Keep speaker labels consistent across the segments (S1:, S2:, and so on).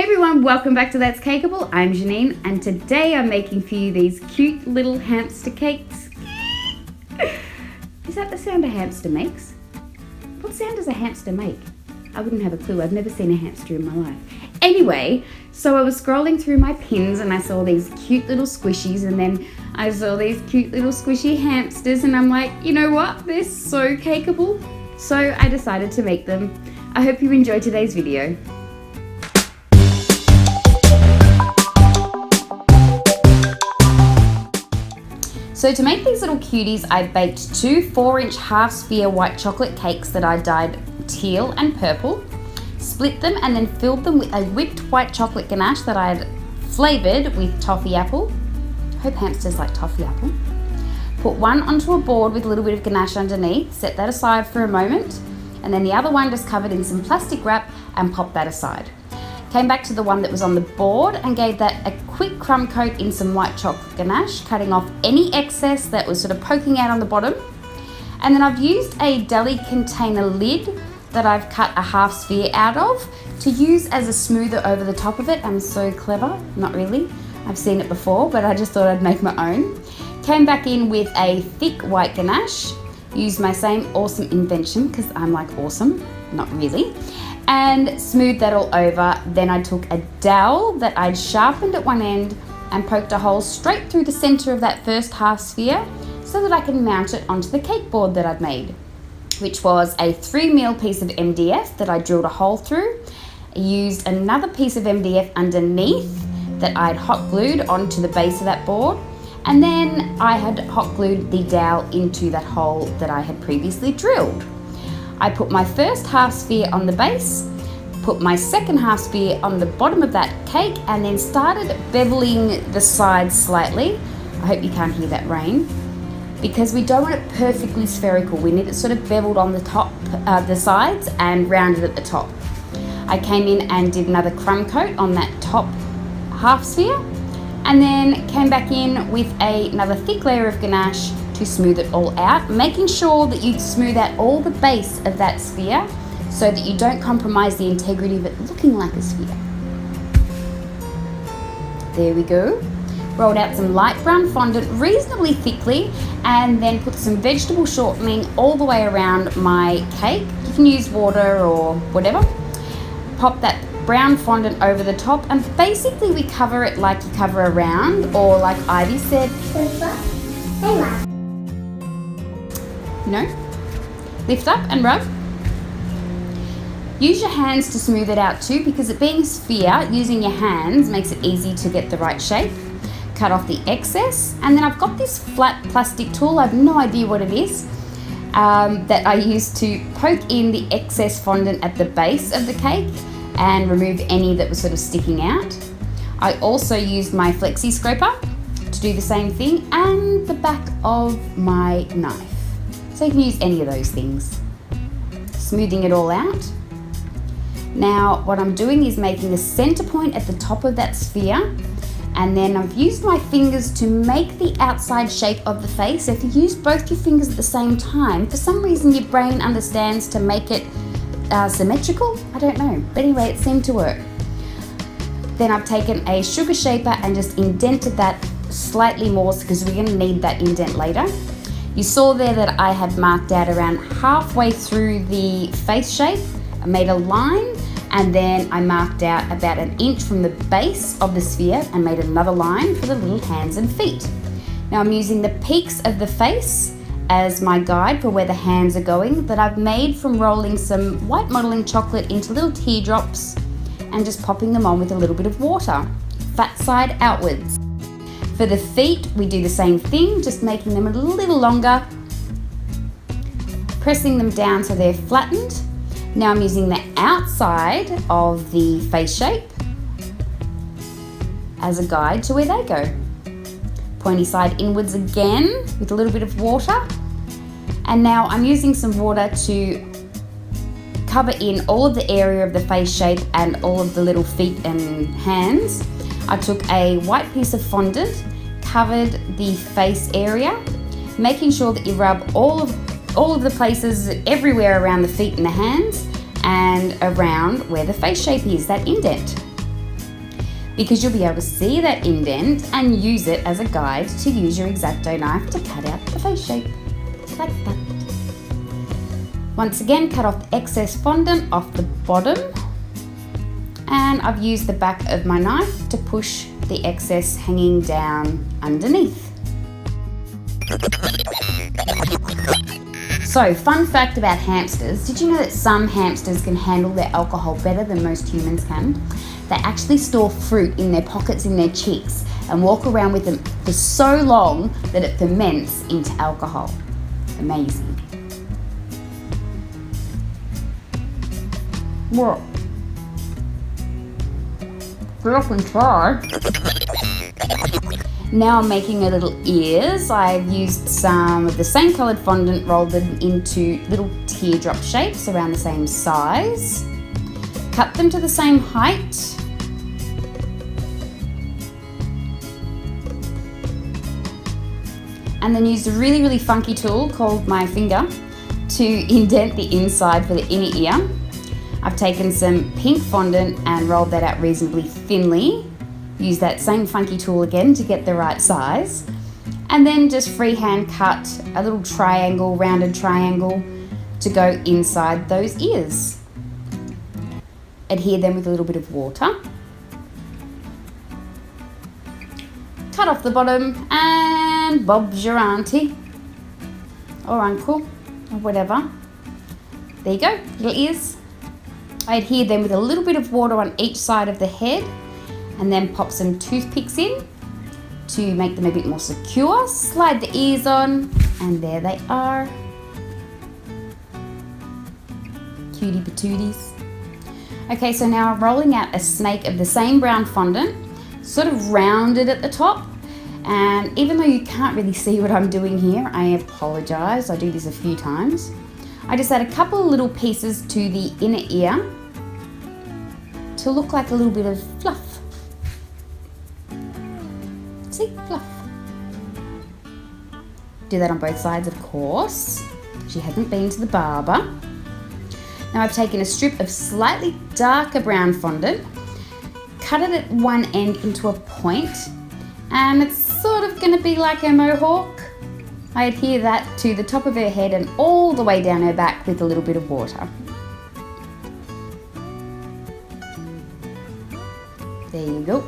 S1: Hey everyone, welcome back to That's Cakeable. I'm Janine and today I'm making for you these cute little hamster cakes. Is that the sound a hamster makes? What sound does a hamster make? I wouldn't have a clue. I've never seen a hamster in my life. Anyway, so I was scrolling through my pins and I saw these cute little squishies and then I saw these cute little squishy hamsters and I'm like, you know what? They're so cakeable. So I decided to make them. I hope you enjoy today's video. So to make these little cuties, I baked two 4-inch half sphere white chocolate cakes that I dyed teal and purple, split them and then filled them with a whipped white chocolate ganache that I had flavoured with toffee apple. I hope hamsters like toffee apple. Put one onto a board with a little bit of ganache underneath, set that aside for a moment, and then the other one just covered in some plastic wrap and popped that aside. Came back to the one that was on the board and gave that a quick crumb coat in some white chocolate ganache, cutting off any excess that was sort of poking out on the bottom. And then I've used a deli container lid that I've cut a half sphere out of to use as a smoother over the top of it. I'm so clever, not really. I've seen it before, but I just thought I'd make my own. Came back in with a thick white ganache, used my same awesome invention because I'm like awesome, not really. And smoothed that all over. Then I took a dowel that I'd sharpened at one end and poked a hole straight through the center of that first half sphere so that I can mount it onto the cake board that I'd made, which was a 3mm piece of MDF that I drilled a hole through. I used another piece of MDF underneath that I'd hot glued onto the base of that board, and then I had hot glued the dowel into that hole that I had previously drilled. I put my first half sphere on the base, put my second half sphere on the bottom of that cake, and then started beveling the sides slightly. I hope you can't hear that rain, because we don't want it perfectly spherical. We need it sort of beveled on the top, the sides, and rounded at the top. I came in and did another crumb coat on that top half sphere, and then came back in with another thick layer of ganache to smooth it all out, making sure that you smooth out all the base of that sphere so that you don't compromise the integrity of it looking like a sphere. There we go. Rolled out some light brown fondant reasonably thickly and then put some vegetable shortening all the way around my cake. You can use water or whatever. Pop that brown fondant over the top and basically we cover it like you cover a round, or like Ivy said, you know, lift up and rub. Use your hands to smooth it out too, because it being a sphere, using your hands makes it easy to get the right shape. Cut off the excess, and then I've got this flat plastic tool, I have no idea what it is, that I use to poke in the excess fondant at the base of the cake and remove any that was sort of sticking out. I also used my flexi scraper to do the same thing, and the back of my knife. So you can use any of those things. Smoothing it all out. Now what I'm doing is making a center point at the top of that sphere, and then I've used my fingers to make the outside shape of the face. If you use both your fingers at the same time, for some reason your brain understands to make it symmetrical. I don't know, but anyway, it seemed to work. Then I've taken a sugar shaper and just indented that slightly more because we're going to need that indent later. You saw there that I had marked out around halfway through the face shape. I made a line and then I marked out about 1 inch from the base of the sphere and made another line for the little hands and feet. Now I'm using the peaks of the face as my guide for where the hands are going, that I've made from rolling some white modelling chocolate into little teardrops and just popping them on with a little bit of water, fat side outwards. For the feet, we do the same thing, just making them a little longer, pressing them down so they're flattened. Now I'm using the outside of the face shape as a guide to where they go. Pointy side inwards again with a little bit of water. And now I'm using some water to cover in all of the area of the face shape and all of the little feet and hands. I took a white piece of fondant, covered the face area, making sure that you rub all of the places everywhere around the feet and the hands and around where the face shape is, that indent. because you'll be able to see that indent and use it as a guide to use your X-Acto knife to cut out the face shape, like that. Once again, cut off the excess fondant off the bottom, and I've used the back of my knife to push the excess hanging down underneath. So, fun fact about hamsters, did you know that some hamsters can handle their alcohol better than most humans can? They actually store fruit in their pockets in their cheeks and walk around with them for so long that it ferments into alcohol. Amazing. What? Get up and try. Now I'm making a little ears. I've used some of the same coloured fondant, rolled them into little teardrop shapes around the same size. Cut them to the same height. And then used a really, really funky tool called my finger to indent the inside for the inner ear. I've taken some pink fondant and rolled that out reasonably thinly. Use that same funky tool again to get the right size. And then just freehand cut a little triangle, rounded triangle, to go inside those ears. Adhere them with a little bit of water. Cut off the bottom and Bob's your auntie or uncle or whatever. There you go, little ears. I adhere them with a little bit of water on each side of the head and then pop some toothpicks in to make them a bit more secure. Slide the ears on and there they are. Cutie patooties. Okay, so now I'm rolling out a snake of the same brown fondant, sort of rounded at the top. And even though you can't really see what I'm doing here, I apologise, I do this a few times. I just add a couple of little pieces to the inner ear to look like a little bit of fluff. See, fluff. Do that on both sides, of course. She hasn't been to the barber. Now I've taken a strip of slightly darker brown fondant, cut it at one end into a point, and it's sort of going to be like a mohawk. I adhere that to the top of her head and all the way down her back with a little bit of water. There you go.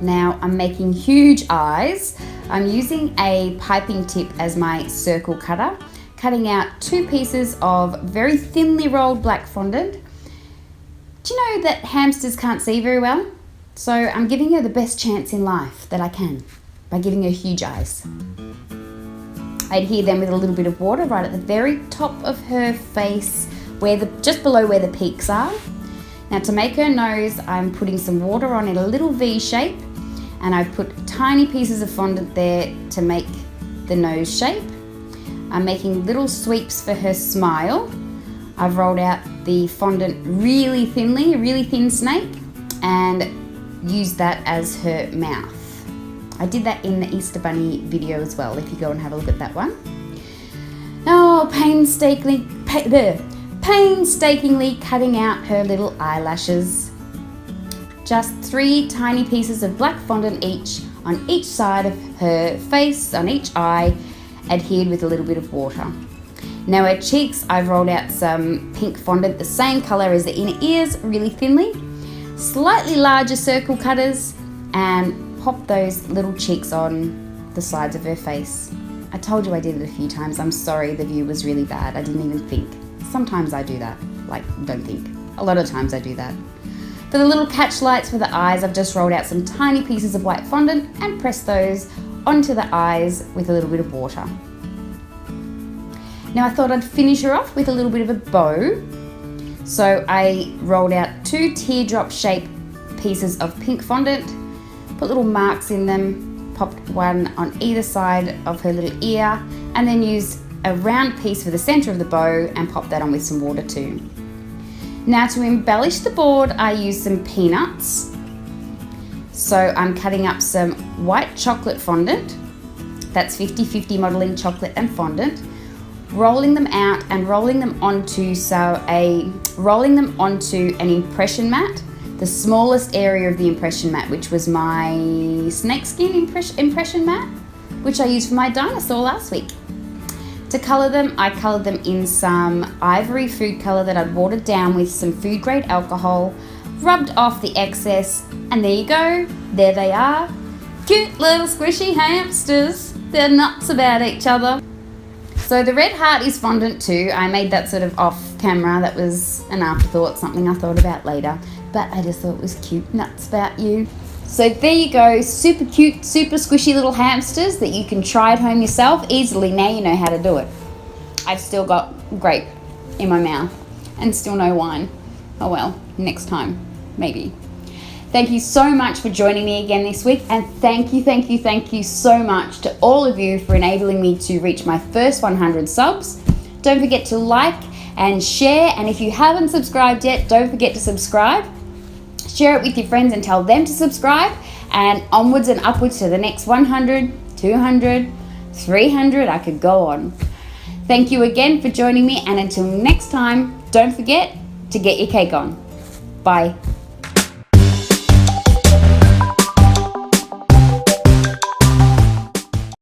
S1: Now I'm making huge eyes. I'm using a piping tip as my circle cutter, cutting out 2 pieces of very thinly rolled black fondant. Do you know that hamsters can't see very well? So I'm giving her the best chance in life that I can by giving her huge eyes. I adhere them with a little bit of water right at the very top of her face, just below where the peaks are. Now to make her nose, I'm putting some water on in a little V shape, and I've put tiny pieces of fondant there to make the nose shape. I'm making little sweeps for her smile. I've rolled out the fondant really thinly, a really thin snake, and used that as her mouth. I did that in the Easter Bunny video as well, if you go and have a look at that one. Now, painstakingly cutting out her little eyelashes. Just 3 tiny pieces of black fondant each on each side of her face, on each eye, adhered with a little bit of water. Now her cheeks, I've rolled out some pink fondant, the same colour as the inner ears, really thinly. Slightly larger circle cutters, and pop those little cheeks on the sides of her face. I told you I did it a few times. I'm sorry, the view was really bad. I didn't even think. Sometimes I do that, like don't think. A lot of times I do that. For the little catch lights for the eyes, I've just rolled out some tiny pieces of white fondant and pressed those onto the eyes with a little bit of water. Now I thought I'd finish her off with a little bit of a bow. So I rolled out 2 teardrop shaped pieces of pink fondant, put little marks in them, popped one on either side of her little ear, and then used a round piece for the center of the bow and popped that on with some water too. Now to embellish the board, I used some peanuts. So I'm cutting up some white chocolate fondant. That's 50-50 modeling chocolate and fondant. rolling them out and rolling them onto an impression mat, the smallest area of the impression mat, which was my snakeskin impression mat, which I used for my dinosaur last week. To colour them, I coloured them in some ivory food colour that I'd watered down with some food grade alcohol, rubbed off the excess, and there you go, there they are. Cute little squishy hamsters. They're nuts about each other. So the red heart is fondant too. I made that sort of off camera. That was an afterthought, something I thought about later. But I just thought it was cute, nuts about you. So there you go, super cute, super squishy little hamsters that you can try at home yourself easily. Now you know how to do it. I've still got grape in my mouth and still no wine. Oh well, next time, maybe. Thank you so much for joining me again this week, and thank you so much to all of you for enabling me to reach my first 100 subs. Don't forget to like and share, and if you haven't subscribed yet, don't forget to subscribe. Share it with your friends and tell them to subscribe, and onwards and upwards to the next 100, 200, 300, I could go on. Thank you again for joining me, and until next time, don't forget to get your cake on. Bye.